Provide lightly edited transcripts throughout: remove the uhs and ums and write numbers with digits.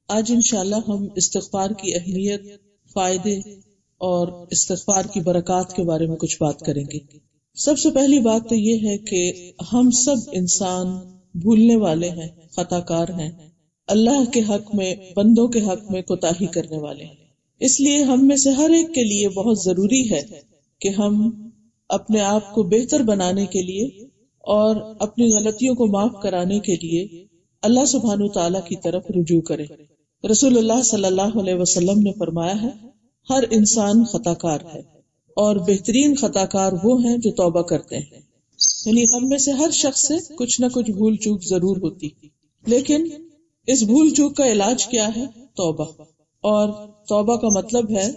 آج انشاءاللہ ہم استغفار کی اہمیت، فائدے اور استغفار کی برکات کے بارے میں کچھ بات کریں گے۔ سب سے پہلی بات تو یہ ہے کہ ہم سب انسان بھولنے والے ہیں، خطا کار ہیں، اللہ کے حق میں، بندوں کے حق میں کوتاہی کرنے والے ہیں۔ اس لیے ہم میں سے ہر ایک کے لیے بہت ضروری ہے کہ ہم اپنے آپ کو بہتر بنانے کے لیے اور اپنی غلطیوں کو معاف کرانے کے لیے اللہ سبحانہ وتعالی کی طرف رجوع کریں۔ رسول اللہ صلی اللہ علیہ وسلم نے فرمایا ہے، ہر انسان خطا کار ہے اور بہترین خطا کار وہ ہیں جو توبہ کرتے ہیں۔ یعنی ہم میں سے ہر شخص سے کچھ نہ کچھ بھول چوک ضرور ہوتی، لیکن اس بھول چوک کا علاج کیا ہے؟ توبہ۔ اور توبہ کا مطلب ہے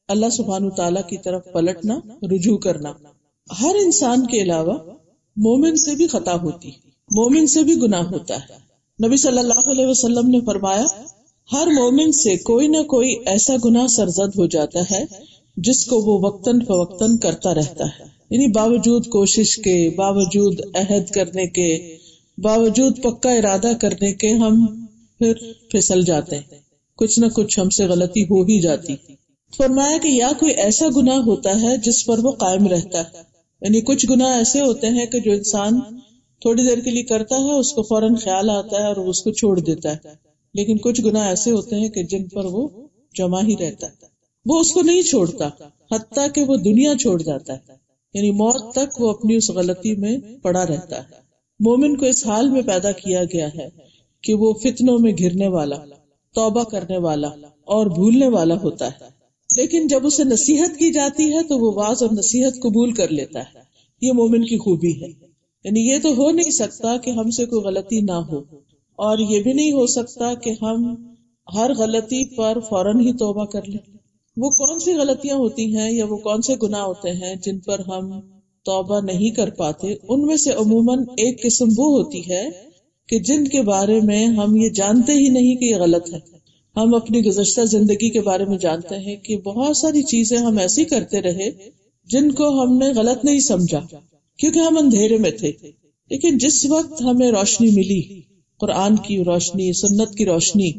اللہ سبحانہ وتعالی کی طرف پلٹنا، رجوع کرنا۔ ہر انسان کے علاوہ مومن سے بھی خطا ہوتی، مومن سے بھی گناہ ہوتا ہے۔ نبی صلی اللہ علیہ وسلم نے فرمایا، ہر مومن سے کوئی نہ کوئی ایسا گناہ سرزد ہو جاتا ہے جس کو وہ وقتاً فوقتاً کرتا رہتا ہے۔ یعنی باوجود کوشش کے، باوجود عہد کرنے کے، باوجود پکا ارادہ کرنے کے ہم پھر پھسل جاتے ہیں، کچھ نہ کچھ ہم سے غلطی ہو ہی جاتی۔ فرمایا کہ یا کوئی ایسا گناہ ہوتا ہے جس پر وہ قائم رہتا ہے، یعنی کچھ گناہ ایسے ہوتے ہیں کہ جو انسان تھوڑی دیر کے لیے کرتا ہے، اس کو فوراً خیال آتا ہے اور اس کو چھوڑ دیتا ہے، لیکن کچھ گناہ ایسے ہوتے ہیں کہ جن پر وہ جمع ہی رہتا ہے، وہ اس کو نہیں چھوڑتا حتیٰ کہ وہ دنیا چھوڑ جاتا ہے، یعنی موت تک وہ اپنی اس غلطی میں پڑا رہتا ہے۔ مومن کو اس حال میں پیدا کیا گیا ہے کہ وہ فتنوں میں گھرنے والا، توبہ کرنے والا اور بھولنے والا ہوتا ہے، لیکن جب اسے نصیحت کی جاتی ہے تو وہ واعظ اور نصیحت قبول کر لیتا ہے۔ یہ مومن کی خوبی ہے۔ یعنی یہ تو ہو نہیں سکتا کہ ہم سے کوئی غلطی نہ ہو، اور یہ بھی نہیں ہو سکتا کہ ہم ہر غلطی پر فوراً ہی توبہ کر لیں۔ وہ کون سی غلطیاں ہوتی ہیں یا وہ کون سے گناہ ہوتے ہیں جن پر ہم توبہ نہیں کر پاتے؟ ان میں سے عموماً ایک قسم وہ ہوتی ہے کہ جن کے بارے میں ہم یہ جانتے ہی نہیں کہ یہ غلط ہے۔ ہم اپنی گزشتہ زندگی کے بارے میں جانتے ہیں کہ بہت ساری چیزیں ہم ایسی کرتے رہے جن کو ہم نے غلط نہیں سمجھا کیونکہ ہم اندھیرے میں تھے، لیکن جس وقت ہمیں روشنی ملی، قرآن کی روشنی، سنت کی روشنی،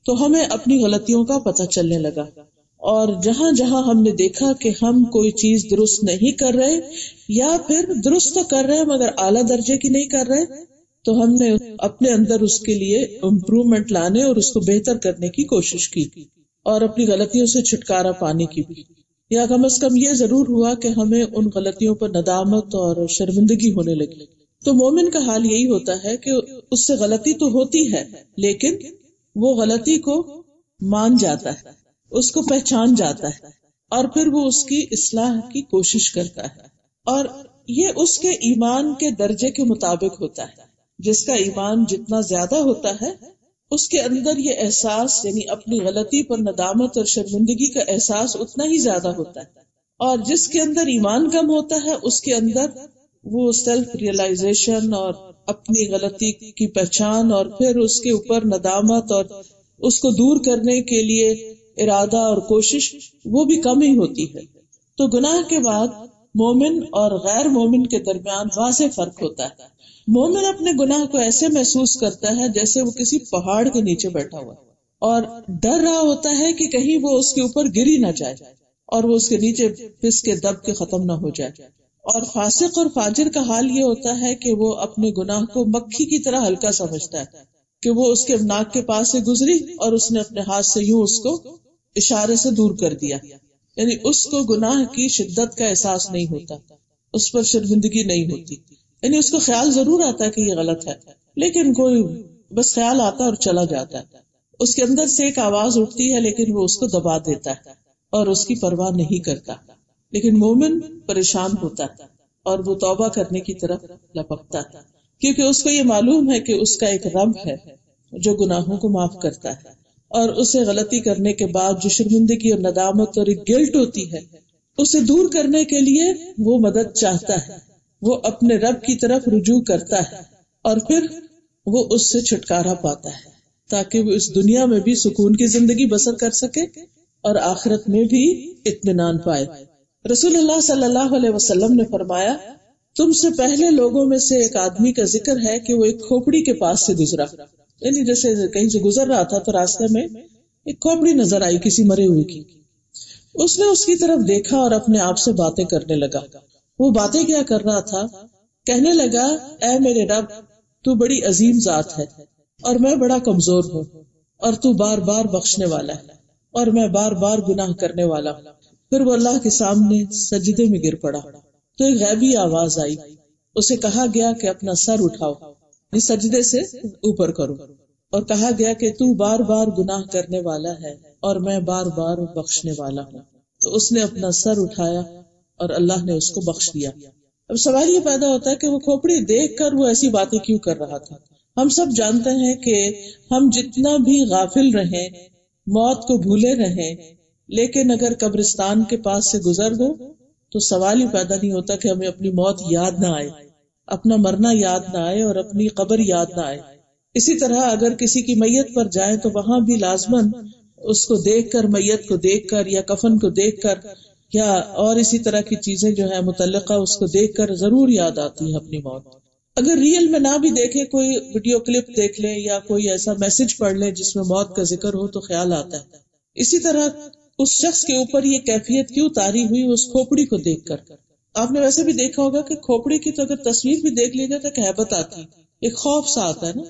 تو ہمیں اپنی غلطیوں کا پتہ چلنے لگا، اور جہاں جہاں ہم نے دیکھا کہ ہم کوئی چیز درست نہیں کر رہے یا پھر درست تو کر رہے مگر اعلیٰ درجے کی نہیں کر رہے، تو ہم نے اپنے اندر اس کے لیے امپرومنٹ لانے اور اس کو بہتر کرنے کی کوشش کی، اور اپنی غلطیوں سے چھٹکارا پانے کی بھی، یا کم از کم یہ ضرور ہوا کہ ہمیں ان غلطیوں پر ندامت اور شرمندگی ہونے لگی۔ تو مومن کا حال یہی ہوتا ہے کہ اس سے غلطی تو ہوتی ہے، لیکن وہ غلطی کو مان جاتا ہے، اس کو پہچان جاتا ہے، اور پھر وہ اس کی اصلاح کی کوشش کرتا ہے، اور یہ اس کے ایمان کے درجے کے مطابق ہوتا ہے۔ جس کا ایمان جتنا زیادہ ہوتا ہے اس کے اندر یہ احساس، یعنی اپنی غلطی پر ندامت اور شرمندگی کا احساس اتنا ہی زیادہ ہوتا ہے، اور جس کے اندر ایمان کم ہوتا ہے اس کے اندر وہ سیلف ریئلائزیشن اور اپنی غلطی کی پہچان اور پھر اس کے اوپر ندامت اور اس کو دور کرنے کے لیے ارادہ اور کوشش وہ بھی کم ہی ہوتی ہے۔ تو گناہ کے بعد مومن اور غیر مومن کے درمیان واضح فرق ہوتا ہے۔ مومن اپنے گناہ کو ایسے محسوس کرتا ہے جیسے وہ کسی پہاڑ کے نیچے بیٹھا ہوا اور ڈر رہا ہوتا ہے کہ کہیں وہ اس کے اوپر گری نہ جائے اور وہ اس کے نیچے پس کے دب کے ختم نہ ہو جائے۔ اور فاسق اور فاجر کا حال یہ ہوتا ہے کہ وہ اپنے گناہ کو مکھی کی طرح ہلکا سمجھتا ہے کہ وہ اس کے ناک کے پاس سے گزری اور اس نے اپنے ہاتھ سے یوں اس کو اشارے سے دور کر دیا، یعنی اس کو گناہ کی شدت کا احساس نہیں ہوتا، اس پر شرمندگی نہیں ہوتی، یعنی اس کو خیال ضرور آتا ہے کہ یہ غلط ہے، لیکن کوئی بس خیال آتا اور چلا جاتا ہے۔ اس کے اندر سے ایک آواز اٹھتی ہے لیکن وہ اس کو دبا دیتا ہے اور اس کی پرواہ نہیں کرتا۔ لیکن مومن پریشان ہوتا ہے اور وہ توبہ کرنے کی طرف لپکتا ہے، کیونکہ اس کو یہ معلوم ہے کہ اس کا ایک رب ہے جو گناہوں کو معاف کرتا ہے، اور اسے غلطی کرنے کے بعد جو شرمندگی اور ندامت اور ایک گلٹ ہوتی ہے اسے دور کرنے کے لیے وہ مدد چاہتا ہے، وہ اپنے رب کی طرف رجوع کرتا ہے اور پھر وہ اس سے چھٹکارا پاتا ہے تاکہ وہ اس دنیا میں بھی سکون کی زندگی بسر کر سکے اور آخرت میں بھی اطمینان پائے۔ رسول اللہ صلی اللہ علیہ وسلم نے فرمایا، تم سے پہلے لوگوں میں سے ایک آدمی کا ذکر ہے کہ وہ ایک کھوپڑی کے پاس سے گزرا، یعنی جیسے کہیں سے گزر رہا تھا تو راستے میں ایک کھوپڑی نظر آئی کسی مرے ہوئے کی. اس نے اس کی طرف دیکھا اور اپنے آپ سے باتیں کرنے لگا. وہ باتیں کیا کر رہا تھا؟ کہنے لگا اے میرے رب تو بڑی عظیم ذات ہے اور میں بڑا کمزور ہوں، اور تو بار بار بخشنے والا ہے اور میں بار بار گناہ کرنے والا ہوں. پھر وہ اللہ کے سامنے سجدے میں گر پڑا تو ایک غیبی آواز آئی. اسے کہا گیا کہ اپنا سر اٹھاؤ، سجدے سے اوپر کرو، اور کہا گیا کہ تو بار بار گناہ کرنے والا ہے اور میں بار بار بخشنے والا ہوں. تو اس نے اپنا سر اٹھایا اور اللہ نے اس کو بخش دیا. اب سوال یہ پیدا ہوتا ہے کہ وہ کھوپڑی دیکھ کر وہ ایسی باتیں کیوں کر رہا تھا؟ ہم سب جانتے ہیں کہ ہم جتنا بھی غافل رہیں، موت کو بھولے رہیں، لیکن اگر قبرستان کے پاس سے گزر ہو تو سوال ہی پیدا نہیں ہوتا کہ ہمیں اپنی موت یاد نہ آئے، اپنا مرنا یاد نہ آئے اور اپنی قبر یاد نہ آئے. اسی طرح اگر کسی کی میت پر جائیں تو وہاں بھی لازماً اس کو دیکھ کر، میت کو دیکھ کر یا کفن کو دیکھ کر یا اور اسی طرح کی چیزیں جو ہے متعلقہ اس کو دیکھ کر ضرور یاد آتی ہے اپنی موت. اگر ریئل میں نہ بھی دیکھے، کوئی ویڈیو کلپ دیکھ لے یا کوئی ایسا میسج پڑھ لے جس میں موت کا ذکر ہو تو خیال آتا ہے. اسی طرح اس شخص کے اوپر یہ کیفیت کیوں طاری ہوئی اس کھوپڑی کو دیکھ کر؟ آپ نے ویسے بھی دیکھا ہوگا کہ کھوپڑی کی تو اگر تصویر بھی دیکھ لی جائے تو ہیبت آتی، ایک خوف سا آتا ہے نا،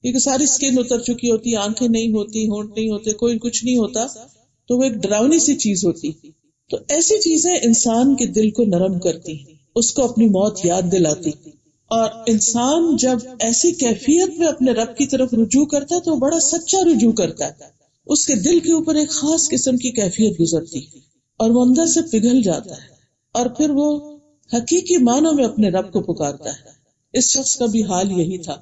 کیونکہ ساری سکن اتر چکی ہوتی، آنکھیں نہیں ہوتی، ہونٹ نہیں ہوتے، کوئی کچھ نہیں ہوتا، تو وہ ایک ڈراؤنی سی چیز ہوتی. تو ایسی چیزیں انسان کے دل کو نرم کرتی، اس کو اپنی موت یاد دلاتی. اور انسان جب ایسی کیفیت میں اپنے رب کی طرف رجوع کرتا ہے تو بڑا سچا رجوع کرتا ہے. اس کے دل کے اوپر ایک خاص قسم کی کیفیت گزرتی اور وہ اندر سے پگھل جاتا ہے اور پھر وہ حقیقی معنوں میں اپنے رب کو پکارتا ہے. اس شخص کا بھی حال یہی تھا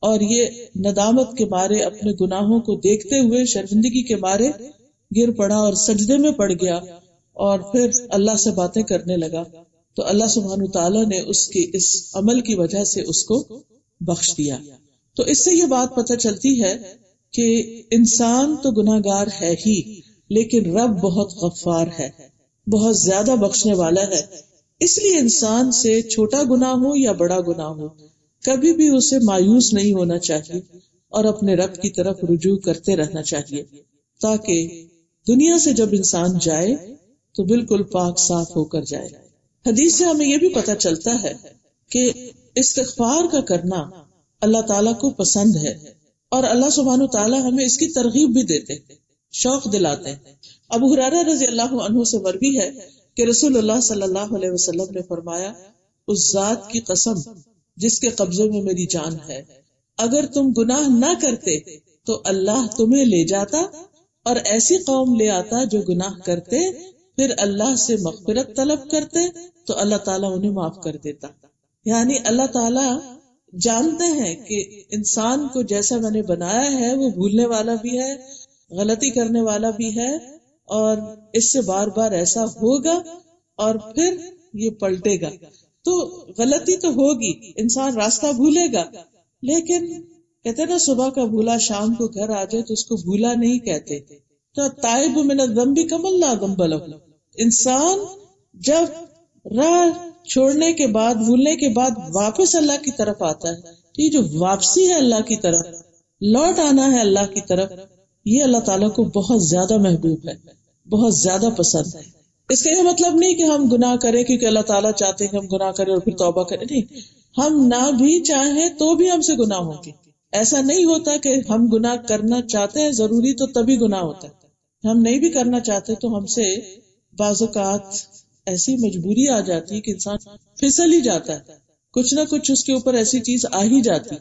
اور یہ ندامت کے مارے اپنے گناہوں کو دیکھتے ہوئے شرمندگی کے مارے گر پڑا اور سجدے میں پڑ گیا اور پھر اللہ سے باتیں کرنے لگا. تو اللہ سبحانہ تعالیٰ نے اس کے اس عمل کی وجہ سے اس کو بخش دیا. تو اس سے یہ بات پتہ چلتی ہے کہ انسان تو گناہ گار ہے ہی، لیکن رب بہت غفار ہے، بہت زیادہ بخشنے والا ہے. اس لیے انسان سے چھوٹا گناہ ہو یا بڑا گناہ ہو، کبھی بھی اسے مایوس نہیں ہونا چاہیے اور اپنے رب کی طرف رجوع کرتے رہنا چاہیے، تاکہ دنیا سے جب انسان جائے تو بالکل پاک صاف ہو کر جائے. حدیث سے ہمیں یہ بھی پتہ چلتا ہے کہ استغفار کا کرنا اللہ تعالیٰ کو پسند ہے اور اللہ سبحانہ تعالیٰ ہمیں اس کی ترغیب بھی دیتے، شوق دلاتے ہیں. ابو ہریرہ رضی اللہ عنہ سے مروی ہے کہ رسول اللہ صلی اللہ علیہ وسلم نے فرمایا، اس ذات کی قسم جس کے قبضے میں میری جان ہے، اگر تم گناہ نہ کرتے تو اللہ تمہیں لے جاتا اور ایسی قوم لے آتا جو گناہ کرتے، پھر اللہ سے مغفرت طلب کرتے تو اللہ تعالیٰ انہیں معاف کر دیتا. یعنی اللہ تعالیٰ جانتے ہیں کہ انسان کو جیسا میں نے بنایا ہے وہ بھولنے والا بھی ہے، غلطی کرنے والا بھی ہے، اور اس سے بار بار ایسا ہوگا اور پھر یہ پلٹے گا. تو غلطی تو ہوگی، انسان راستہ بھولے گا، لیکن کہتے نا صبح کا بھولا شام کو گھر آ جائے تو اس کو بھولا نہیں کہتے. تو تائب من الذنب کمن لا ذنب لہ، انسان جب راہ چھوڑنے کے بعد، بھولنے کے بعد واپس اللہ کی طرف آتا ہے تو یہ جو واپسی ہے اللہ کی طرف، لوٹ آنا ہے اللہ کی طرف، یہ اللہ تعالیٰ کو بہت زیادہ محبوب ہے، بہت زیادہ پسند ہے. اس کا یہ مطلب نہیں کہ ہم گناہ کریں کیونکہ اللہ تعالیٰ چاہتے ہیں کہ ہم گناہ کریں اور پھر توبہ کریں، نہیں، ہم نہ بھی چاہیں تو بھی ہم سے گناہ ہوں گے. ایسا نہیں ہوتا کہ ہم گناہ کرنا چاہتے ہیں ضروری تو تبھی گناہ ہوتا ہے. ہم نہیں بھی کرنا چاہتے تو ہم سے بعض اوقات ایسی مجبوری آ جاتی ہے کہ انسان پھسل ہی جاتا ہے، کچھ نہ کچھ اس کے اوپر ایسی چیز آ ہی جاتی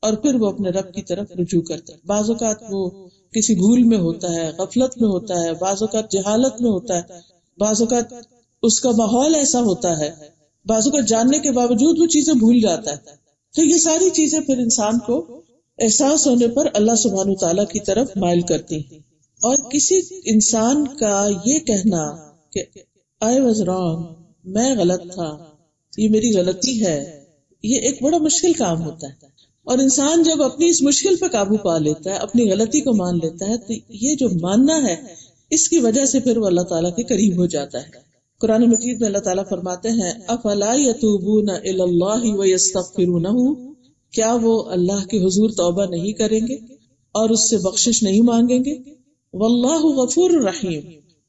اور پھر وہ اپنے رب کی طرف رجوع کرتا ہے. بعض اوقات وہ کسی بھول میں ہوتا ہے، غفلت میں ہوتا ہے، بعض اوقات جہالت میں ہوتا ہے، بعض اوقات اس کا ماحول ایسا ہوتا ہے، بعض اوقات جاننے کے باوجود وہ چیزیں بھول جاتا ہے. تو یہ ساری چیزیں پھر انسان کو احساس ہونے پر اللہ سبحانہ تعالیٰ کی طرف مائل کرتی ہیں. اور کسی انسان کا یہ کہنا کہ I was wrong، میں غلط تھا، یہ میری غلطی ہے، یہ ایک بڑا مشکل کام ہوتا ہے. اور انسان جب اپنی اس مشکل پہ قابو پا لیتا ہے، اپنی غلطی کو مان لیتا ہے، تو یہ جو ماننا ہے اس کی وجہ سے پھر وہ اللہ تعالیٰ کے قریب ہو جاتا ہے. قرآن مجید میں اللہ تعالیٰ فرماتے ہیں افلا یتوبون الی اللہ ویستغفرونہ، کیا وہ اللہ کے حضور توبہ نہیں کریں گے اور اس سے بخشش نہیں مانگیں گے. واللہ غفور الرحیم،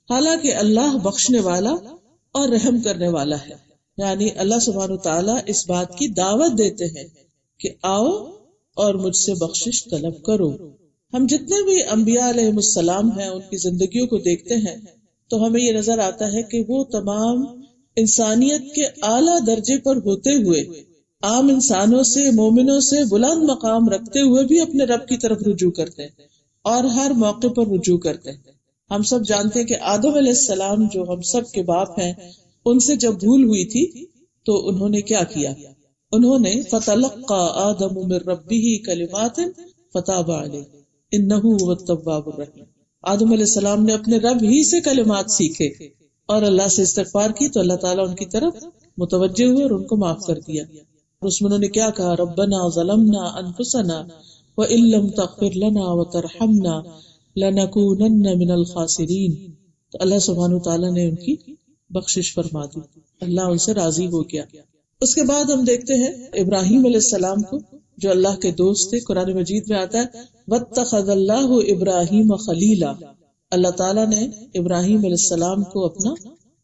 حالانکہ اللہ بخشنے والا اور رحم کرنے والا ہے. یعنی اللہ سبحانہ وتعالیٰ اس بات کی دعوت دیتے ہیں کہ آؤ اور مجھ سے بخشش طلب کرو. ہم جتنے بھی انبیاء علیہ السلام ہیں ان کی زندگیوں کو دیکھتے ہیں تو ہمیں یہ نظر آتا ہے کہ وہ تمام انسانیت کے اعلیٰ درجے پر ہوتے ہوئے عام انسانوں سے، مومنوں سے بلند مقام رکھتے ہوئے بھی اپنے رب کی طرف رجوع کرتے ہیں اور ہر موقع پر رجوع کرتے ہیں. ہم سب جانتے ہیں کہ آدم علیہ السلام جو ہم سب کے باپ ہیں، ان سے جب بھول ہوئی تھی تو انہوں نے کیا کیا؟ انہوں نے فَتَلَقَّى آدَمُ مِن رَبِّهِ كَلِمَاتٍ فَتَابَ عَلَيْهِ إِنَّهُ هُوَ التَّوَّابُ الرَّحِيمُ. آدم علیہ السلام نے اپنے رب ہی سے کلمات سیکھے اور اللہ سے استغفار کی تو اللہ تعالیٰ ان کی طرف متوجہ ہوئے اور ان کو معاف کر دیا. اور اس میں انہوں نے کیا کہا؟ ربنا ظلمنا انفسنا وان لم تغفر لنا وترحمنا لنکونن من الخاسرین. تو اللہ سبحانہ وتعالیٰ نے ان کی بخشش فرما دی، اللہ ان سے راضی ہو گیا. اس کے بعد ہم دیکھتے ہیں ابراہیم علیہ السلام کو جو اللہ کے دوست تھے. قرآن مجید میں آتا ہے واتخذ اللہ ابراہیم خلیلا، اللہ تعالیٰ نے ابراہیم علیہ السلام کو اپنا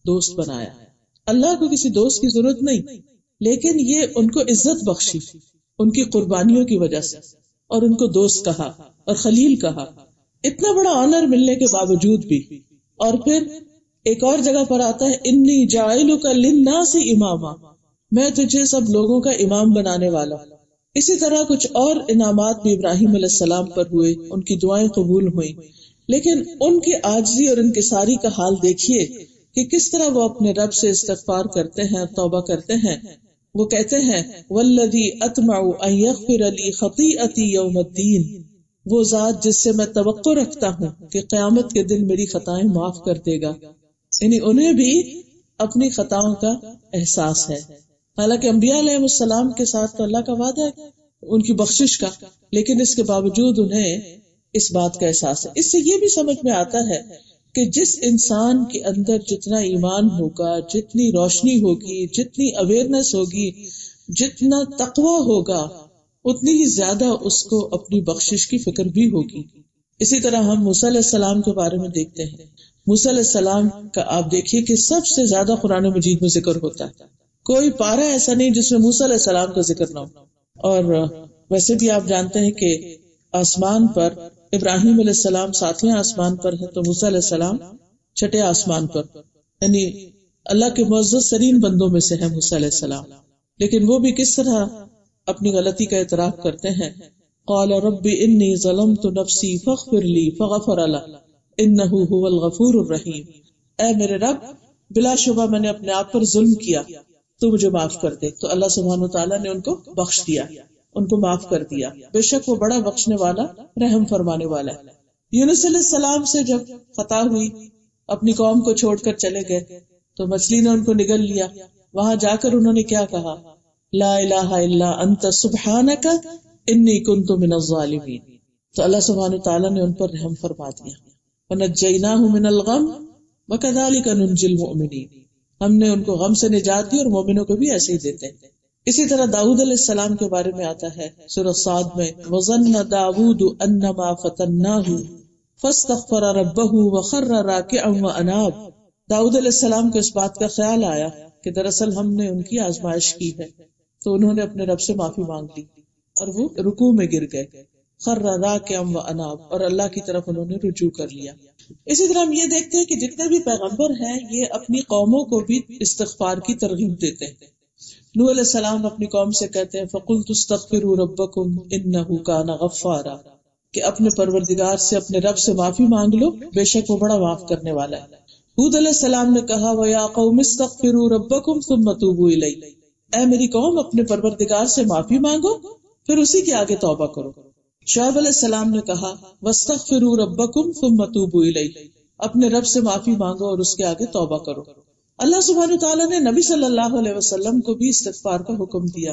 دوست بنایا. اللہ کو کسی دوست کی ضرورت نہیں، لیکن یہ ان کو عزت بخشی ان کی قربانیوں کی وجہ سے اور ان کو دوست کہا اور خلیل کہا. اتنا بڑا آنر ملنے کے باوجود بھی. اور پھر ایک اور جگہ پر آتا ہے انی جاعلک للناس اماما، میں تجھے سب لوگوں کا امام بنانے والا. اسی طرح کچھ اور انعامات بھی ابراہیم علیہ السلام پر ہوئے، ان کی دعائیں قبول ہوئیں. لیکن ان کی عاجزی اور انکساری کا حال دیکھیے کہ کس طرح وہ اپنے رب سے استغفار کرتے ہیں، توبہ کرتے ہیں. وہ کہتے ہیں والذی اطمع ان یغفر لی خطیئتی یوم الدین، وہ ذات جس سے میں توقع رکھتا ہوں کہ قیامت کے دن میری خطائیں معاف کر دے گا. یعنی انہیں بھی اپنی خطاؤں کا احساس ہے. حالانکہ انبیاء علیہ السلام کے ساتھ تو اللہ کا وعدہ ہے ان کی بخشش کا، لیکن اس کے باوجود انہیں اس بات کا احساس ہے. اس سے یہ بھی سمجھ میں آتا ہے کہ جس انسان کے اندر جتنا ایمان ہوگا، جتنی روشنی ہوگی، جتنی اویئرنس ہوگی، جتنا تقوی ہوگا، اتنی ہی زیادہ اس کو اپنی بخشش کی فکر بھی ہوگی. اسی طرح ہم موسیٰ علیہ السلام کے بارے میں دیکھتے ہیں. موسیٰ علیہ السلام کا آپ دیکھیے کہ سب سے زیادہ قرآن مجید میں ذکر ہوتا ہے. کوئی پارہ ایسا نہیں جس میں موسیٰ علیہ السلام کا ذکر نہ ہو. اور ویسے بھی آپ جانتے ہیں کہ آسمان پر ابراہیم علیہ السلام 7ویں آسمان پر ہے تو موسیٰ علیہ السلام 6 آسمان پر، یعنی اللہ کے معزز ترین بندوں میں سے ہے موسیٰ علیہ السلام. لیکن وہ بھی کس طرح اپنی غلطی کا اعتراف کرتے ہیں. قال رب انی ظلمت نفسی فاغفر لی فغفر له انہ هو الغفور الرحیم. اے میرے رب، بلا شبہ میں نے اپنے آپ پر ظلم کیا، تو مجھے معاف کر دے. تو اللہ سبحانہ وتعالیٰ نے ان کو بخش دیا، ان کو معاف کر دیا. بے شک وہ بڑا بخشنے والا، رحم فرمانے والا ہے. یونس علیہ السلام سے جب خطا ہوئی، اپنی قوم کو چھوڑ کر چلے گئے تو مچھلی نے ان کو نگل لیا. وہاں جا کر انہوں نے کیا کہا؟ لا الہ الا انت سبحانک انی کنت من الظالمین. تو اللہ سبحانہ وتعالیٰ نے ان پر رحم فرما دیا. ونجیناہ من الغم وکذالک ننجی المؤمنین. ہم نے ان کو غم سے نجات دی اور مومنوں کو بھی ایسے ہی دیتے ہیں. اسی طرح داؤد علیہ السلام کے بارے میں آتا ہے سورہ صاد میں وَظَنَّ دَاوُودُ أَنَّمَا فَتَنَّاهُ فَاسْتَغْفَرَ رَبَّهُ وَخَرَّ رَاكِعًا وَأَنَابَ. داؤد علیہ السلام کو اس بات کا خیال آیا کہ دراصل ہم نے ان کی آزمائش کی ہے، تو انہوں نے اپنے رب سے معافی مانگ لی اور وہ رکوع میں گر گئے. خَرَّ رَاكِعًا وَأَنَابَ، اور اللہ کی طرف انہوں نے رجوع کر لیا. اسی طرح ہم یہ دیکھتے ہیں کہ جتنے بھی پیغمبر ہیں یہ اپنی قوموں کو بھی استغفار کی ترغیب دیتے ہیں. نوح علیہ السلام اپنی قوم سے کہتے ہیں فَقُلْتُ اسْتَغْفِرُوا رَبَّكُمْ إِنَّهُ كَانَ غَفَّارًا، کہ اپنے پروردگار سے، اپنے رب سے معافی مانگ لو، بے شک وہ بڑا معاف کرنے والا ہے. ہود علیہ السلام نے کہا وَيَا قَوْمِ اسْتَغْفِرُوا رَبَّكُمْ ثُمَّ تُوبُوا إِلَيْهِ، اے میری قوم اپنے پروردگار سے معافی مانگو پھر اسی کے آگے توبہ کرو. شعیب علیہ السلام نے کہا وَاسْتَغْفِرُوا رَبَّكُمْ ثُمَّ تُوبُوا إِلَيْهِ، اپنے رب سے معافی مانگو اور اس کے آگے توبہ کرو. اللہ سبحانہ تعالیٰ نے نبی صلی اللہ علیہ وسلم کو بھی استغفار کا حکم دیا.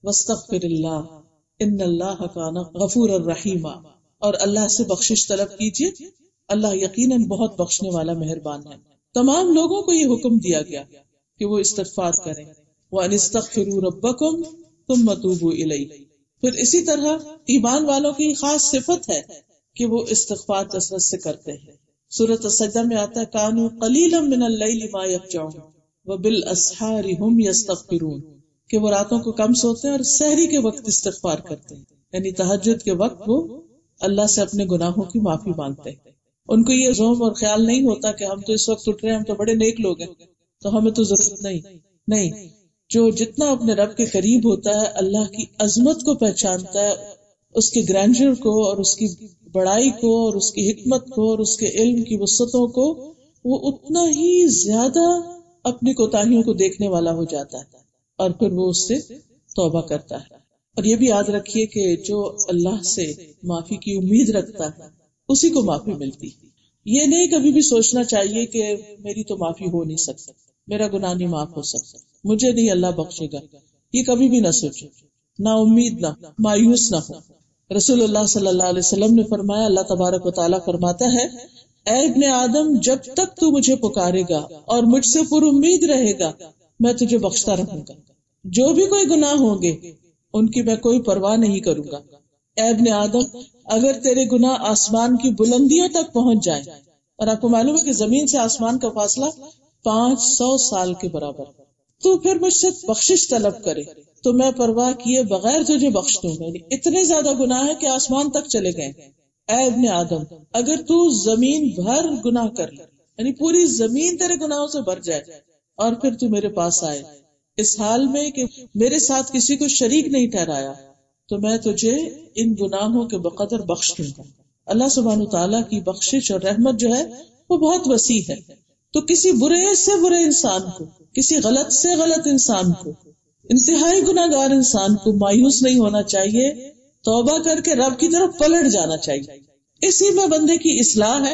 واستغفر اللہ ان اللہ کان غفورا رحیما، اور اللہ سے بخشش طلب کیجیے، اللہ یقیناً بہت بخشنے والا مہربان ہے. تمام لوگوں کو یہ حکم دیا گیا کہ وہ استغفار کریں. وان استغفروا ربکم ثم توبوا الیہ، پھر اسی طرح ایمان والوں کی خاص صفت ہے کہ وہ استغفار کثرت سے کرتے ہیں. سورۃ السجدہ میں آتا ہے کانوا قلیلا من اللیل ما یہجعون وبالاسحار هم یستغفرون، کہ وہ راتوں کو کم سوتے ہیں اور سحری کے وقت استغفار کرتے ہیں، یعنی تہجد کے وقت وہ اللہ سے اپنے گناہوں کی معافی مانگتے ہیں. ان کو یہ ذوق اور خیال نہیں ہوتا کہ ہم تو اس وقت اٹھ رہے ہیں، ہم تو بڑے نیک لوگ ہیں تو ہمیں تو ضرورت نہیں. جو جتنا اپنے رب کے قریب ہوتا ہے، اللہ کی عظمت کو پہچانتا ہے، اس کے گرینڈر کو اور اس کی بڑائی کو اور اس کی حکمت کو اور اس کے علم کی وسعتوں کو، وہ اتنا ہی زیادہ اپنی کوتاہیوں کو دیکھنے والا ہو جاتا ہے اور پھر وہ اس سے توبہ کرتا ہے. اور یہ بھی یاد رکھیے کہ جو اللہ سے معافی کی امید رکھتا ہے اسی کو معافی ملتی. یہ نہیں کبھی بھی سوچنا چاہیے کہ میری تو معافی ہو نہیں سکتی، میرا گناہ نہیں معاف ہو سکتا، مجھے نہیں اللہ بخشے گا. یہ کبھی بھی نہ سوچے، نا امید نہ، مایوس نہ ہو. رسول اللہ صلی اللہ علیہ وسلم نے فرمایا، اللہ تبارک و تعالیٰ فرماتا ہے، اے ابن آدم، جب تک تو مجھے پکارے گا اور مجھ سے پر امید رہے گا میں تجھے بخشتا رہوں گا. جو بھی کوئی گناہ ہوں گے ان کی میں کوئی پرواہ نہیں کروں گا. اے ابن آدم، اگر تیرے گناہ آسمان کی بلندیوں تک پہنچ جائیں، اور آپ کو معلوم ہے کہ زمین سے آسمان کا فاصلہ 500 سال کے برابر، تو پھر مجھ سے بخشش طلب کرے تو میں پرواہ کیے بغیر تجھے بخش دوں. یعنی اتنے زیادہ گناہ ہے کہ آسمان تک چلے گئے. اے ابن آدم، اگر تو زمین بھر گناہ کر لے، یعنی پوری زمین تیرے گناہوں سے بھر جائے اور پھر تو میرے پاس آئے اس حال میں کہ میرے ساتھ کسی کو شریک نہیں ٹھہرایا، تو میں تجھے ان گناہوں کے بقدر بخش دوں گا. اللہ سبحانہ تعالیٰ کی بخشش اور رحمت جو ہے وہ بہت وسیع ہے. تو کسی برے سے برے انسان کو، کسی غلط سے غلط انسان کو، انتہائی گناہگار انسان کو مایوس نہیں ہونا چاہیے، توبہ کر کے رب کی طرف پلٹ جانا چاہیے. اسی میں بندے کی اصلاح ہے،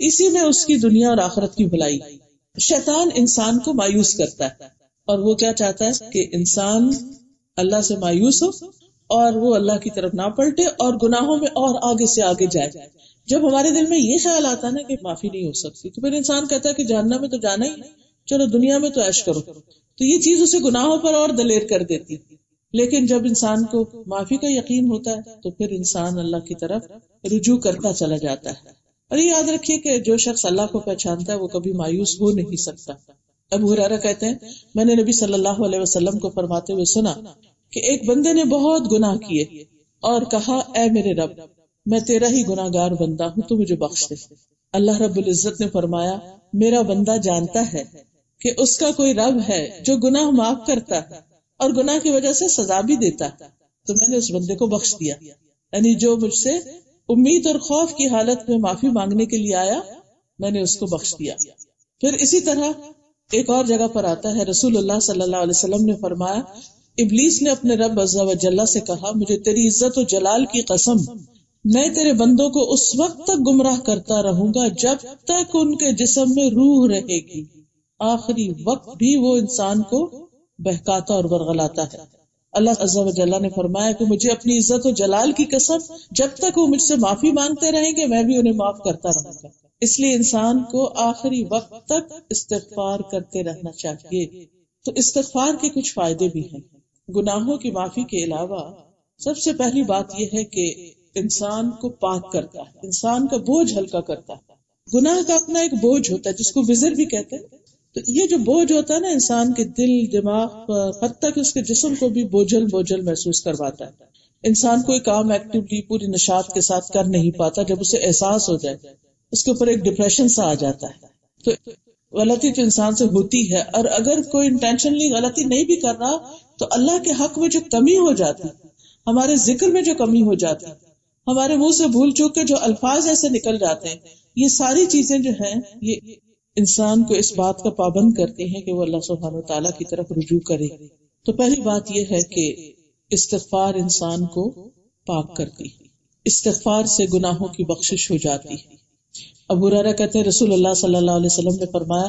اسی میں اس کی دنیا اور آخرت کی بھلائی. شیطان انسان کو مایوس کرتا ہے اور وہ کیا چاہتا ہے کہ انسان اللہ سے مایوس ہو اور وہ اللہ کی طرف نہ پلٹے اور گناہوں میں اور آگے سے آگے جائے. جب ہمارے دل میں یہ خیال آتا ہے نا کہ معافی نہیں ہو سکتی، تو پھر انسان کہتا ہے کہ جہنم میں تو جانا ہی، چلو دنیا میں تو عیش کرو. تو یہ چیز اسے گناہوں پر اور دلیر کر دیتی. لیکن جب انسان کو معافی کا یقین ہوتا ہے تو پھر انسان اللہ کی طرف رجوع کرتا چلا جاتا ہے. اور یہ یاد رکھیے کہ جو شخص اللہ کو پہچانتا ہے وہ کبھی مایوس ہو نہیں سکتا. ابو ہریرہ کہتے ہیں، میں نے نبی صلی اللہ علیہ وسلم کو فرماتے ہوئے سنا کہ ایک بندے نے بہت گناہ کیے اور کہا، اے میرے رب، میں تیرا ہی گناہ گار بندہ ہوں، تو مجھے بخش دے. اللہ رب العزت نے فرمایا، میرا بندہ جانتا ہے کہ اس کا کوئی رب ہے جو گناہ معاف کرتا ہے اور گناہ کی وجہ سے سزا بھی دیتا ہے، تو میں نے اس بندے کو بخش دیا. یعنی جو مجھ سے امید اور خوف کی حالت میں معافی مانگنے کے لیے آیا، میں نے اس کو بخش دیا. پھر اسی طرح ایک اور جگہ پر آتا ہے، رسول اللہ صلی اللہ علیہ وسلم نے فرمایا، ابلیس نے اپنے رب عز و جل سے کہا، مجھے تیری عزت و جلال کی قسم، میں تیرے بندوں کو اس وقت تک گمراہ کرتا رہوں گا جب تک ان کے جسم میں روح رہے گی. آخری وقت بھی وہ انسان کو بہکاتا اور ورغلاتا ہے. اللہ عز و جل نے فرمایا کہ مجھے اپنی عزت و جلال کی قسم، جب تک وہ مجھ سے معافی مانگتے رہیں گے میں بھی انہیں معاف کرتا رہوں گا. اس لیے انسان کو آخری وقت تک استغفار کرتے رہنا چاہیے. تو استغفار کے کچھ فائدے بھی ہیں. گناہوں کی معافی کے علاوہ سب سے پہلی بات یہ ہے کہ انسان کو پاک کرتا ہے، انسان کا بوجھ ہلکا کرتا ہے. گناہ کا اپنا ایک بوجھ ہوتا ہے جس کو وزر بھی کہتے ہیں. تو یہ جو بوجھ ہوتا ہے نا، انسان کے دل، دماغ، حتیٰ کہ اس کے جسم کو بھی بوجھل بوجھل محسوس کرواتا ہے. انسان کوئی کام ایکٹیولی پوری نشاط کے ساتھ کر نہیں پاتا. جب اسے احساس ہو جائے اس کے اوپر ایک ڈپریشن سا آ جاتا ہے. تو غلطی تو انسان سے ہوتی ہے، اور اگر کوئی انٹینشنلی غلطی نہیں بھی کر رہا تو اللہ کے حق میں جو کمی ہو جاتی، ہمارے ذکر میں جو کمی ہو جاتی، ہمارے منہ سے بھول چوک کے جو الفاظ ایسے نکل جاتے ہیں، یہ ساری چیزیں جو ہیں یہ انسان کو اس بات کا پابند کرتی ہیں کہ وہ اللہ سبحانہ وتعالیٰ کی طرف رجوع کرے. تو پہلی بات یہ ہے کہ استغفار انسان کو پاک کرتی ہے. استغفار سے گناہوں کی بخشش ہو جاتی ہے. ابو ہریرہ کہتے ہیں رسول اللہ صلی اللہ علیہ وسلم نے فرمایا،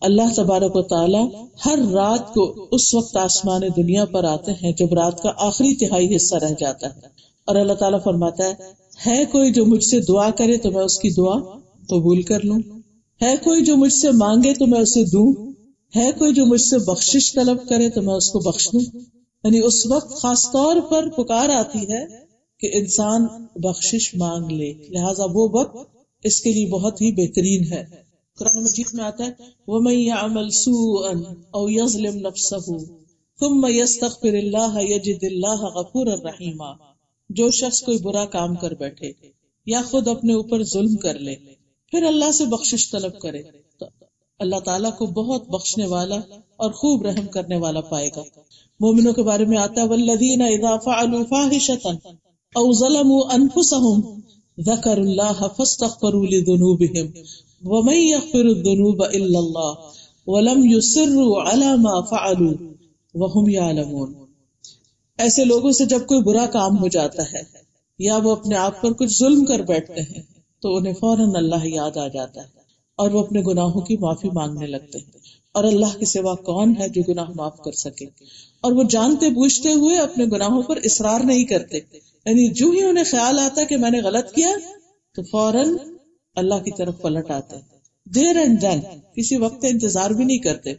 اللہ تبارک و تعالی ہر رات کو اس وقت آسمان دنیا پر آتے ہیں جب رات کا آخری تہائی حصہ رہ جاتا ہے، اور اللہ تعالیٰ فرماتا ہے کوئی جو مجھ سے دعا کرے تو میں اس کی دعا قبول کر لوں، ہے کوئی جو مجھ سے مانگے تو میں اسے دوں، ہے کوئی جو مجھ سے بخشش طلب کرے تو میں اس کو بخش دوں. یعنی اس وقت خاص طور پر پکار آتی ہے کہ انسان بخشش مانگ لے، لہذا وہ وقت اس کے لیے بہت ہی بہترین ہے۔ قرآن مجید میں آتا ہے وَمَن يَعْمَلْ سُوءًا أَوْ يَظْلِمْ نَفْسَهُ ثُمَّ يَسْتَغْفِرِ اللَّهَ يَجِدِ اللَّهَ غَفُورًا رَحِيمًا، جو شخص کوئی برا کام کر بیٹھے یا خود اپنے اوپر ظلم کر لے پھر اللہ سے بخشش طلب کرے تو اللہ تعالیٰ کو بہت بخشنے والا اور خوب رحم کرنے والا پائے گا۔ مومنوں کے بارے میں آتا ہے وَالَّذِينَ إِذَا فَعَلُوا فَاحِشَةً أَوْ ظَلَمُوا أَنفُسَهُمْ ذَكَرُوا اللَّهَ فَاسْتَغْفَرُوا لِذُنُوبِهِمْ وَمَن يَغْفِرُ الذُّنُوبَ إِلَّا اللَّهُ وَلَمْ يُصِرُّوا عَلَى مَا فَعَلُوا وَهُمْ يَعْلَمُونَ۔ ایسے لوگوں سے جب کوئی برا کام ہو جاتا ہے یا وہ اپنے آپ پر کچھ ظلم کر بیٹھتے ہیں تو انہیں فوراً اللہ یاد آ جاتا ہے اور وہ اپنے گناہوں کی معافی مانگنے لگتے ہیں، اور اللہ کے سوا کون ہے جو گناہ معاف کر سکے، اور وہ جانتے بوجھتے ہوئے اپنے گناہوں پر اصرار نہیں کرتے، یعنی جو ہی انہیں خیال آتا کہ میں نے غلط کیا تو فوراً اللہ کی طرف پلٹ آتے ہیں، دیر اینڈ دین، کسی وقت انتظار بھی نہیں کرتے۔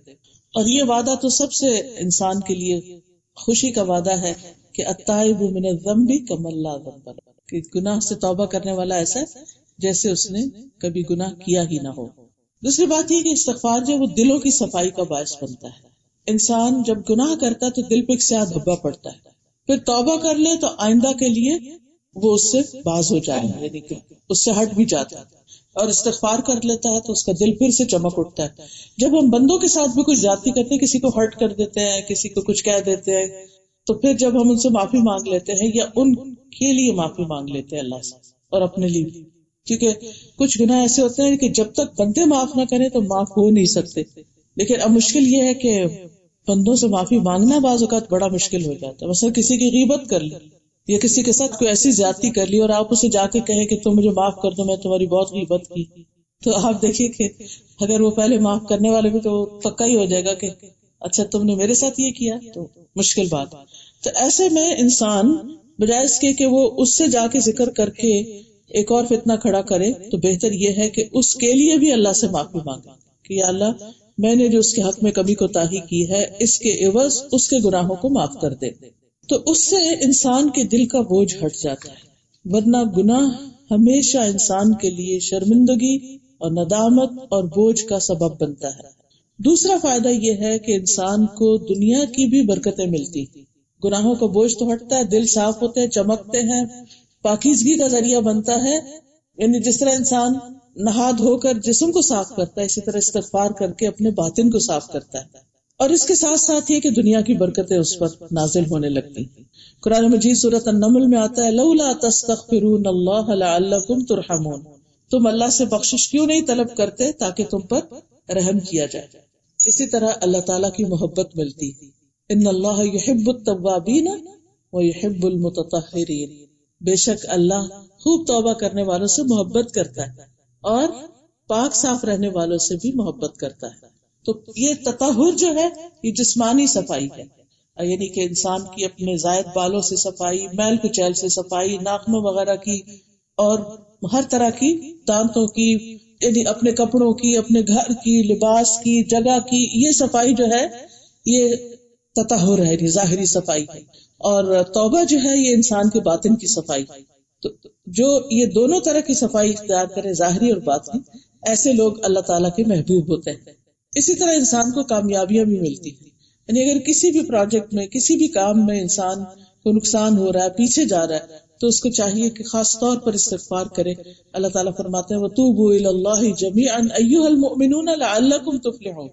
اور یہ وعدہ تو سب سے انسان کے لیے خوشی کا وعدہ ہے کہ التائب من الذنب کمن لا ذنب لہ، کہ گناہ سے توبہ کرنے والا ایسا ہے جیسے اس نے کبھی گناہ کیا ہی نہ ہو۔ دوسری بات یہ کہ استغفار جو وہ دلوں کی صفائی کا باعث بنتا ہے۔ انسان جب گناہ کرتا ہے تو دل پہ ایک سیاہ دھبا پڑتا ہے، پھر توبہ کر لے تو آئندہ کے لیے وہ اس سے باز ہو جائے، یعنی کہ اس سے ہٹ بھی جاتا ہے، اور استغفار کر لیتا ہے تو اس کا دل پھر سے چمک اٹھتا ہے۔ جب ہم بندوں کے ساتھ بھی کچھ زیادتی کرتے ہیں، کسی کو ہرٹ کر دیتے ہیں، کسی کو کچھ کہہ دیتے ہیں، تو پھر جب ہم ان سے معافی مانگ لیتے ہیں یا ان کے لیے معافی مانگ لیتے ہیں اللہ سے اور اپنے لیے بھی، کیونکہ کچھ گناہ ایسے ہوتے ہیں کہ جب تک بندے معاف نہ کریں تو معاف ہو نہیں سکتے، لیکن اب مشکل یہ ہے کہ بندوں سے معافی مانگنا بعض اوقات بڑا مشکل ہو جاتا ہے۔ مثلا کسی کی غیبت کر لی یا کسی کے ساتھ کوئی ایسی زیادتی کر لی اور آپ اسے جا کے کہیں کہ تم مجھے معاف کر دو، میں تمہاری بہت غیبت کی، تو آپ دیکھیے کہ اگر وہ پہلے معاف کرنے والے بھی تو پکا ہی ہو جائے گا کہ اچھا تم نے میرے ساتھ یہ کیا، تو مشکل بات۔ تو ایسے میں انسان بجائے اس کے کہ وہ اس سے جا کے ذکر کر کے ایک اور فتنہ کھڑا کرے، تو بہتر یہ ہے کہ اس کے لیے بھی اللہ سے معافی مانگے کہ یا اللہ میں نے جو اس کے حق میں کمی کوتاہی کی ہے اس کے عوض اس کے گناہوں کو معاف کر دے، تو اس سے انسان کے دل کا بوجھ ہٹ جاتا ہے، ورنہ گناہ ہمیشہ انسان کے لیے شرمندگی اور ندامت اور بوجھ کا سبب بنتا ہے۔ دوسرا فائدہ یہ ہے کہ انسان کو دنیا کی بھی برکتیں ملتی، گناہوں کا بوجھ تو ہٹتا ہے، دل صاف ہوتے ہیں، چمکتے ہیں، پاکیزگی کا ذریعہ بنتا ہے، یعنی جس طرح انسان نہا دھو کر جسم کو صاف کرتا ہے اسی طرح استغفار کر کے اپنے باطن کو صاف کرتا ہے، اور اس کے ساتھ ساتھ یہ کہ دنیا کی برکتیں اس پر نازل ہونے لگتی۔ قرآن مجید سورۃ النمل میں آتا ہے لولا تستغفرون اللہ لعلکم ترحمون، تم اللہ سے بخشش کیوں نہیں طلب کرتے تاکہ تم پر رحم کیا جائے۔ اسی طرح اللہ تعالیٰ کی محبت ملتی، ان اللہ یحب التوابین ویحب المتطہرین، بے شک اللہ خوب توبہ کرنے والوں سے محبت کرتا ہے اور پاک صاف رہنے والوں سے بھی محبت کرتا ہے۔ تو یہ تطہر جو ہے یہ جسمانی صفائی ہے، یعنی کہ انسان کی اپنے زائد بالوں سے صفائی، میل کچیل سے صفائی، ناخنوں وغیرہ کی، اور ہر طرح کی، دانتوں کی، یعنی اپنے کپڑوں کی، اپنے گھر کی، لباس کی، جگہ کی، یہ صفائی جو ہے یہ تطہر ہے، یہ ظاہری صفائی ہے، اور توبہ جو ہے یہ انسان کے باطن کی صفائی۔ تو جو یہ دونوں طرح کی صفائی اختیار کرے، ظاہری اور باطنی، ایسے لوگ اللہ تعالیٰ کے محبوب ہوتے ہیں۔ اسی طرح انسان کو کامیابیاں بھی ملتی ہیں، یعنی اگر کسی بھی پروجیکٹ میں، کسی بھی کام میں انسان کو نقصان ہو رہا ہے، پیچھے جا رہا ہے، تو اس کو چاہیے کہ خاص طور پر استغفار کرے۔ اللہ تعالیٰ فرماتے ہیں وَتُوبُوا إِلَى اللَّهِ جَمِيعًا أَيُّهَا الْمُؤْمِنُونَ لَعَلَّكُمْ تُفْلِحُونَ،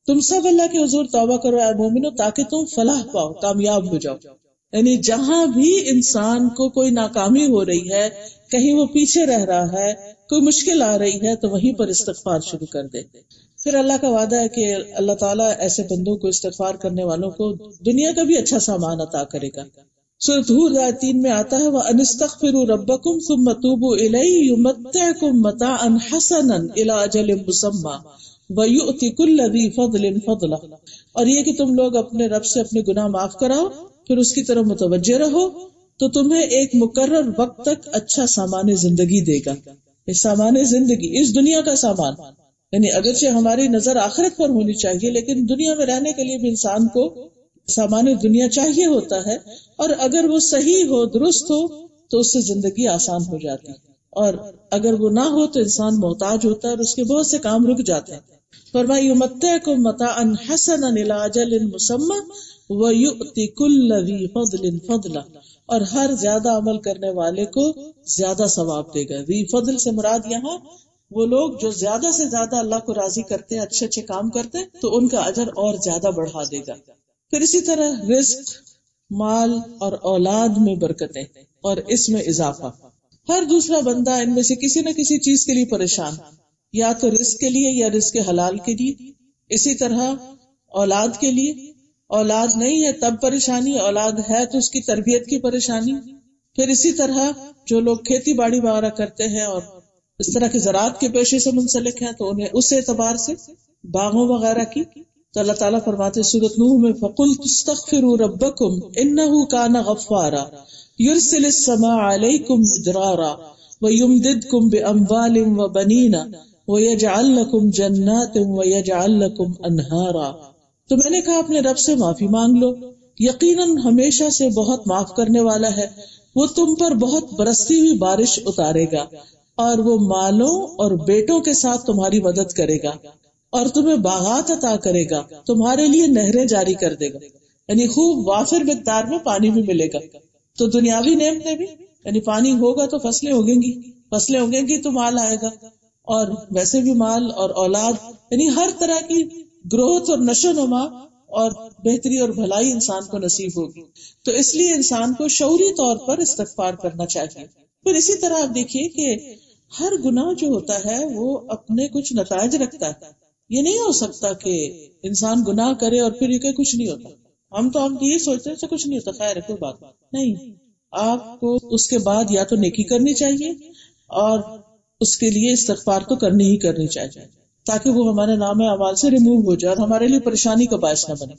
تم سب اللہ کے حضور توبہ کرو اے مومنو تاکہ تم فلاح پاؤ، کامیاب ہو جاؤ۔ یعنی جہاں بھی انسان کو کوئی ناکامی ہو رہی ہے، کہیں وہ پیچھے رہ رہا ہے، کوئی مشکل آ رہی ہے، تو وہیں پر استغفار شروع کر دے۔ پھر اللہ کا وعدہ ہے کہ اللہ تعالیٰ ایسے بندوں کو، استغفار کرنے والوں کو دنیا کا بھی اچھا سامان عطا کرے گا۔ سورۃ ہود آیت 3 میں آتا ہے وَأَنِ اسْتَغْفِرُوا رَبَّكُمْ ثُمَّ تُوبُوا إِلَيْهِ يُمَتِّعْكُمْ مَتَاعًا حَسَنًا إِلَىٰ أَجَلٍ مُّسَمًّى وَيُؤْتِ كُلَّ ذِي فَضْلٍ فَضْلَهُ، اور یہ کہ تم لوگ اپنے رب سے اپنے گناہ معاف کراؤ، پھر اس کی طرف متوجہ رہو، تو تمہیں ایک مقرر وقت تک اچھا سامان زندگی دے گا۔ یہ سامان زندگی اس دنیا کا سامان، یعنی اگرچہ ہماری نظر آخرت پر ہونی چاہیے، لیکن دنیا میں رہنے کے لیے بھی انسان کو سامان دنیا چاہیے ہوتا ہے، اور اگر وہ صحیح ہو، درست ہو، تو اس سے زندگی آسان ہو جاتی ہے، اور اگر وہ نہ ہو تو انسان محتاج ہوتا ہے اور اس کے بہت سے کام رک جاتے ہیں۔ فرمایا یمتعکم متاعا حسنا الی اجل مسمی ویؤتی کل ذی فضل فضلا، اور ہر زیادہ عمل کرنے والے کو زیادہ ثواب دے گا۔ ذی فضل سے مراد یہاں وہ لوگ جو زیادہ سے زیادہ اللہ کو راضی کرتے ہیں، اچھے اچھے کام کرتے ہیں، تو ان کا اجر اور زیادہ بڑھا دے گا۔ پھر اسی طرح رزق، مال اور اولاد میں برکتیں اور اس میں اضافہ۔ ہر دوسرا بندہ ان میں سے کسی نہ کسی چیز کے لیے پریشان، یا تو رزق کے لیے یا رزق حلال کے لیے، اسی طرح اولاد کے لیے، اولاد نہیں ہے تب پریشانی، اولاد ہے تو اس کی تربیت کی پریشانی۔ پھر اسی طرح جو لوگ کھیتی باڑی وغیرہ کرتے ہیں اور اس طرح کے زراعت کے پیشے سے منسلک ہیں تو انہیں اس اعتبار سے باغوں وغیرہ کی۔ تو اللہ تعالیٰ فرماتے سورۃ نوح میں فَقُلْتُ اسْتَغْفِرُوا رَبَّكُمْ إِنَّهُ كَانَ غَفَّارًا يُرْسِلِ السَّمَاءَ عَلَيْكُمْ مِدْرَارًا وَيُمْدِدْكُمْ بِأَمْوَالٍ وَبَنِينَ وَيَجْعَلْ لَكُمْ جَنَّاتٍ وَيَجْعَلْ لَكُمْ أَنْهَارًا۔ تو میں نے کہا اپنے رب سے معافی مانگ لو، یقیناً ہمیشہ سے بہت معاف کرنے والا ہے، وہ تم پر بہت برستی ہوئی بارش اتارے گا، اور وہ مالوں اور بیٹوں کے ساتھ تمہاری مدد کرے گا، اور تمہیں باغات عطا کرے گا، تمہارے لیے نہریں جاری کر دے گا، یعنی خوب وافر مقدار میں پانی بھی ملے گا۔ تو دنیاوی نعمتیں بھی، یعنی پانی ہوگا تو فصلیں اگیں گی تو مال آئے گا، اور ویسے بھی مال اور اولاد، یعنی ہر طرح کی گروتھ اور نشو و نما اور بہتری اور بھلائی انسان کو نصیب ہوگی۔ تو اس لیے انسان کو شعوری طور پر استغفار کرنا چاہیے۔ پھر اسی طرح آپ دیکھیے کہ ہر گناہ جو ہوتا ہے وہ اپنے کچھ نتائج رکھتا ہے۔ یہ نہیں ہو سکتا کہ انسان گناہ کرے اور پھر یہ کہ کچھ نہیں ہوتا۔ ہم یہ سوچتے ہیں کہ کچھ نہیں ہوتا، خیر ہے کوئی بات نہیں۔ آپ کو اس کے بعد یا تو نیکی کرنی چاہیے اور اس کے لیے استغفار تو کرنی ہی کرنی چاہیے، تاکہ وہ ہمارے نام اعمال سے ریموو ہو جائے اور ہمارے لیے پریشانی کا باعث نہ بنے۔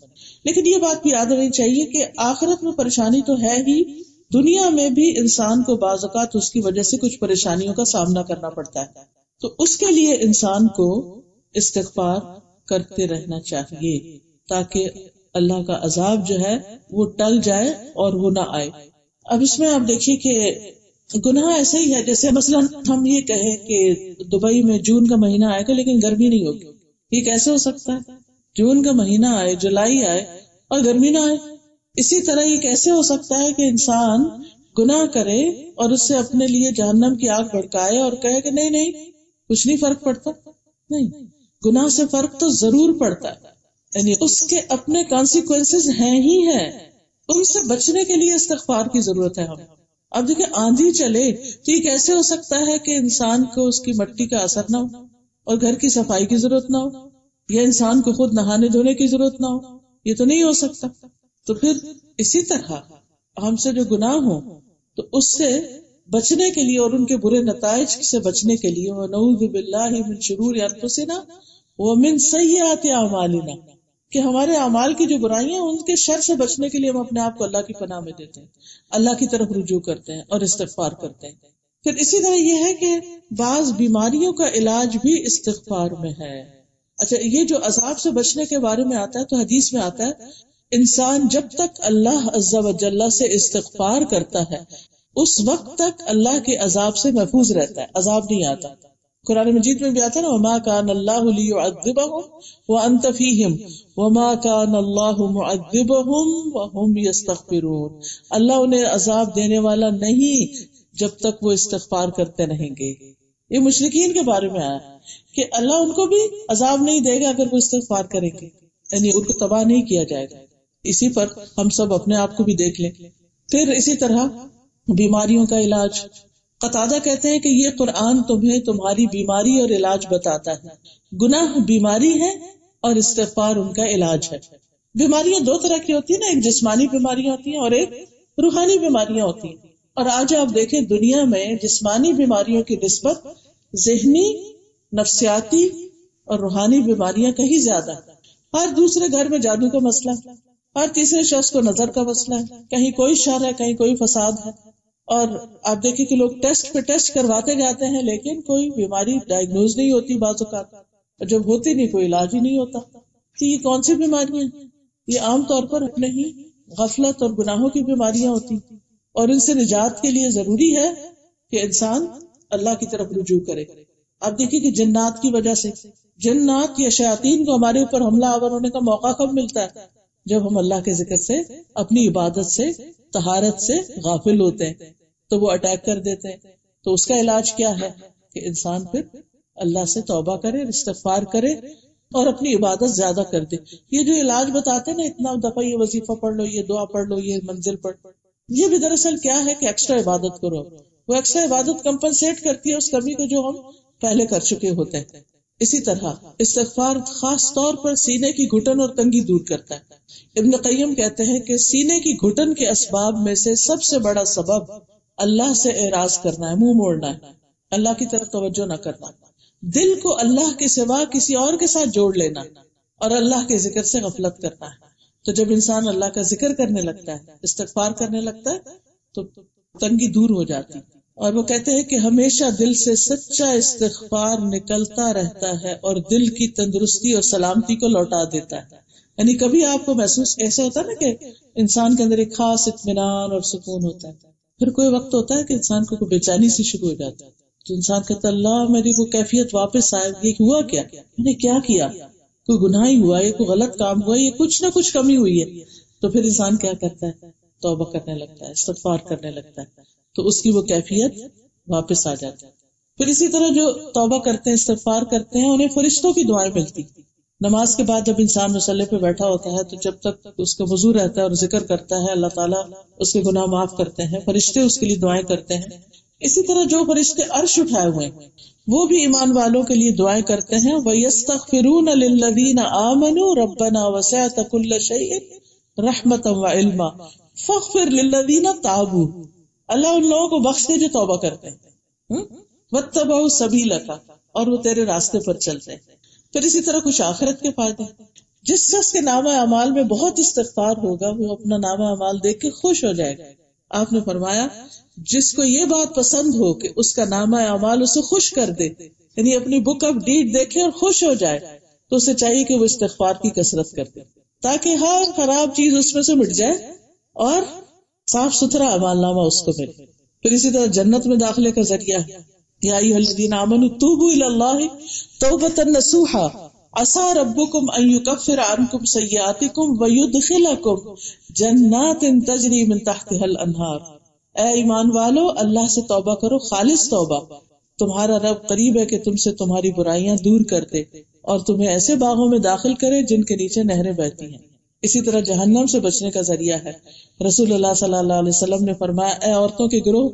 لیکن یہ بات بھی یاد رہنی چاہیے کہ آخرت میں پریشانی تو ہے ہی، دنیا میں بھی انسان کو بعض اوقات اس کی وجہ سے کچھ پریشانیوں کا سامنا کرنا پڑتا ہے، تو اس کے لیے انسان کو استغفار کرتے رہنا چاہیے تاکہ اللہ کا عذاب جو ہے وہ ٹل جائے اور وہ نہ آئے۔ اب اس میں آپ دیکھیے کہ گناہ ایسے ہی ہے جیسے مثلا ہم یہ کہیں کہ دبئی میں جون کا مہینہ آئے گا لیکن گرمی نہیں ہوگی، یہ کیسے ہو سکتا ہے؟ جون کا مہینہ آئے، جولائی آئے اور گرمی نہ آئے۔ اسی طرح یہ کیسے ہو سکتا ہے کہ انسان گناہ کرے اور اس سے اپنے لیے جہنم کی آگ بھڑکائے اور کہے کہ نہیں کچھ نہیں فرق پڑتا؟ نہیں، گناہ سے فرق تو ضرور پڑتا ہے، یعنی اس کے اپنے کانسیکوینسز ہیں ہی ہیں، ان سے بچنے کے لیے استغفار کی ضرورت ہے۔ ہم اب دیکھیں آندھی چلے تو یہ کیسے ہو سکتا ہے کہ انسان کو اس کی مٹی کا اثر نہ ہو اور گھر کی صفائی کی ضرورت نہ ہو، یا انسان کو خود نہانے دھونے کی ضرورت نہ ہو؟ یہ تو نہیں ہو سکتا۔ تو پھر اسی طرح ہم سے جو گناہ ہوں تو اس سے بچنے کے لیے اور ان کے برے نتائج سے بچنے کے لیے وَنَعُوذُ بِاللَّهِ مِن شُرُورِ أَنفُسِنَا وَمِن سَيِّئَاتِ أَعْمَالِنَا، کہ ہمارے اعمال کی جو برائیاں ان کے شر سے بچنے کے لیے ہم اپنے آپ کو اللہ کی پناہ میں دیتے ہیں، اللہ کی طرف رجوع کرتے ہیں اور استغفار کرتے ہیں۔ پھر اسی طرح یہ ہے کہ بعض بیماریوں کا علاج بھی استغفار میں ہے۔ اچھا، یہ جو عذاب سے بچنے کے بارے میں آتا ہے تو حدیث میں آتا ہے انسان جب تک اللہ عز و جل سے استغفار کرتا ہے اس وقت تک اللہ کے عذاب سے محفوظ رہتا ہے، عذاب نہیں آتا۔ قرآن مجید میں بھی آتا ہے نا وَمَا كَانَ اللَّهُ لِيُعَذِّبَهُمْ وَأَنْتَ فِيهِمْ وَمَا كَانَ اللَّهُ مُعَذِّبَهُمْ وَهُمْ يَسْتَغْفِرُونَ، اللہ انہیں عذاب دینے والا نہیں جب تک وہ استغفار کرتے رہیں گے۔ یہ مشرکین کے بارے میں آیا کہ اللہ ان کو بھی عذاب نہیں دے گا اگر وہ استغفار کریں گے، یعنی ان کو تباہ نہیں کیا جائے گا۔ اسی پر ہم سب اپنے آپ کو بھی دیکھ لیں۔ پھر اسی طرح بیماریوں کا علاج، قتادہ کہتے ہیں کہ یہ قرآن تمہیں تمہاری بیماری اور علاج بتاتا ہے۔ گناہ بیماری ہے اور استغفار ان کا علاج ہے۔ بیماریاں دو طرح کی ہوتی ہیں نا، ایک جسمانی بیماریاں ہوتی ہیں اور ایک روحانی بیماریاں ہوتی ہیں، اور آج آپ دیکھیں دنیا میں جسمانی بیماریوں کی نسبت ذہنی، نفسیاتی اور روحانی بیماریاں کہیں زیادہ ہیں۔ ہر دوسرے گھر میں جادو کا مسئلہ ہے، ہر تیسرے شخص کو نظر کا مسئلہ ہے، کہیں کوئی شر ہے کہیں کوئی فساد ہے، اور آپ دیکھیں کہ لوگ ٹیسٹ پہ ٹیسٹ کرواتے جاتے ہیں لیکن کوئی بیماری ڈائگنوز نہیں ہوتی بعض اوقات، اور جب ہوتی نہیں کوئی علاج ہی نہیں ہوتا۔ تو یہ کون سی بیماریاں ہیں؟ یہ عام طور پر اپنے ہی غفلت اور گناہوں کی بیماریاں ہوتی، اور ان سے نجات کے لیے ضروری ہے کہ انسان اللہ کی طرف رجوع کرے. آپ دیکھیں کہ جنات کی وجہ سے، جنات یا شیاطین کو ہمارے اوپر حملہ آور ہونے کا موقع کب ملتا ہے؟ جب ہم اللہ کے ذکر سے، اپنی عبادت سے، طہارت سے غافل ہوتے ہیں تو وہ اٹیک کر دیتے ہیں. تو اس کا علاج کیا ہے کہ انسان پھر اللہ سے توبہ کرے، استغفار کرے اور اپنی عبادت زیادہ کر دے. یہ جو علاج بتاتے ہیں نا، اتنا دفعہ یہ وظیفہ پڑھ لو، یہ دعا پڑھ لو، یہ منزل پڑھ، یہ بھی دراصل کیا ہے کہ ایکسٹرا عبادت کرو. وہ ایکسٹرا عبادت کمپنسیٹ کرتی ہے اس کمی کو جو ہم پہلے کر چکے ہوتے ہیں. اسی طرح استغفار خاص طور پر سینے کی گھٹن اور تنگی دور کرتا ہے. ابن قیم کہتے ہیں کہ سینے کی گھٹن کے اسباب میں سے سب سے بڑا سبب اللہ سے اعراض کرنا ہے، منہ موڑنا ہے، اللہ کی طرف توجہ نہ کرنا، دل کو اللہ کے سوا کسی اور کے ساتھ جوڑ لینا اور اللہ کے ذکر سے غفلت کرنا ہے. تو جب انسان اللہ کا ذکر کرنے لگتا ہے، استغفار کرنے لگتا ہے، تو تنگی دور ہو جاتی. اور وہ کہتے ہیں کہ ہمیشہ دل سے سچا استغفار نکلتا رہتا ہے اور دل کی تندرستی اور سلامتی کو لوٹا دیتا ہے. یعنی کبھی آپ کو محسوس ایسا ہوتا ہے نا کہ انسان کے اندر ایک خاص اطمینان اور سکون ہوتا ہے، پھر کوئی وقت ہوتا ہے کہ انسان کو بے چینی سی شروع ہو جاتی ہے، تو انسان کہتا ہے اللہ میری وہ کیفیت واپس آئے. یہ ہوا کیا، میں نے کیا کیا، کوئی گناہ ہی ہوا، یہ کوئی غلط کام ہوا، یہ کچھ نہ کچھ کمی ہوئی ہے. تو پھر انسان کیا کرتا ہے، توبہ کرنے لگتا ہے، استغفار کرنے لگتا ہے، تو اس کی وہ کیفیت واپس آ جاتی ہے. پھر اسی طرح جو توبہ کرتے ہیں، استغفار کرتے ہیں، انہیں فرشتوں کی دعائیں ملتی. نماز کے بعد جب انسان مصلی پہ بیٹھا ہوتا ہے تو جب تک اس کا وضو رہتا ہے اور ذکر کرتا ہے، اللہ تعالیٰ اس کے گناہ معاف کرتے ہیں، فرشتے اس کے لیے دعائیں کرتے ہیں. اسی طرح جو فرشتے عرش اٹھائے ہوئے ہیں وہ بھی ایمان والوں کے لیے دعائیں کرتے ہیں. وَيَسْتَغْفِرُونَ لِلَّذِينَ آمَنُوا رَبَّنَا وَسِعْتَ كُلَّ شَيْءٍ رَحْمَةً وَعِلْمًا فَاغْفِرْ لِلَّذِينَ تَابُوا. اللہ ان لوگوں کو بخش دے جو توبہ کرتے ہیں. وَاتَّبَعُوا سَبِيلَكَ، اور وہ تیرے راستے پر چلتے ہیں. پھر اسی طرح کچھ آخرت کے فائدے. جس شخص کے نامہ اعمال میں بہت استغفار ہوگا وہ اپنا نامہ اعمال دیکھ کے خوش ہو جائے گا. آپ نے فرمایا جس کو یہ بات پسند ہو کہ اس کا نامہ اعمال اسے خوش کر دے، یعنی اپنی بک آف ڈیڈ دیکھے اور خوش ہو جائے، تو اسے چاہیے کہ وہ استغفار کی کثرت کر دے تاکہ ہر خراب چیز اس میں سے مٹ جائے اور صاف ستھرا اعمال نامہ اس کو ملے. پھر اسی طرح جنت میں داخلے کا ذریعہ ہے. یا ایھا الذین آمنوا توبوا الی اللہ توبۃ نصوحا عسى ربکم ان یکفر عنکم سیئاتکم ویدخلکم جنات تجری من تحتها الانہار. اے ایمان والو، اللہ سے توبہ کرو، خالص توبہ. تمہارا رب قریب ہے کہ تم سے تمہاری برائیاں دور کر دے اور تمہیں ایسے باغوں میں داخل کرے جن کے نیچے نہریں بہتی ہیں. اسی طرح جہنم سے بچنے کا ذریعہ ہے. رسول اللہ صلی اللہ علیہ وسلم نے فرمایا اے عورتوں کے گروہ،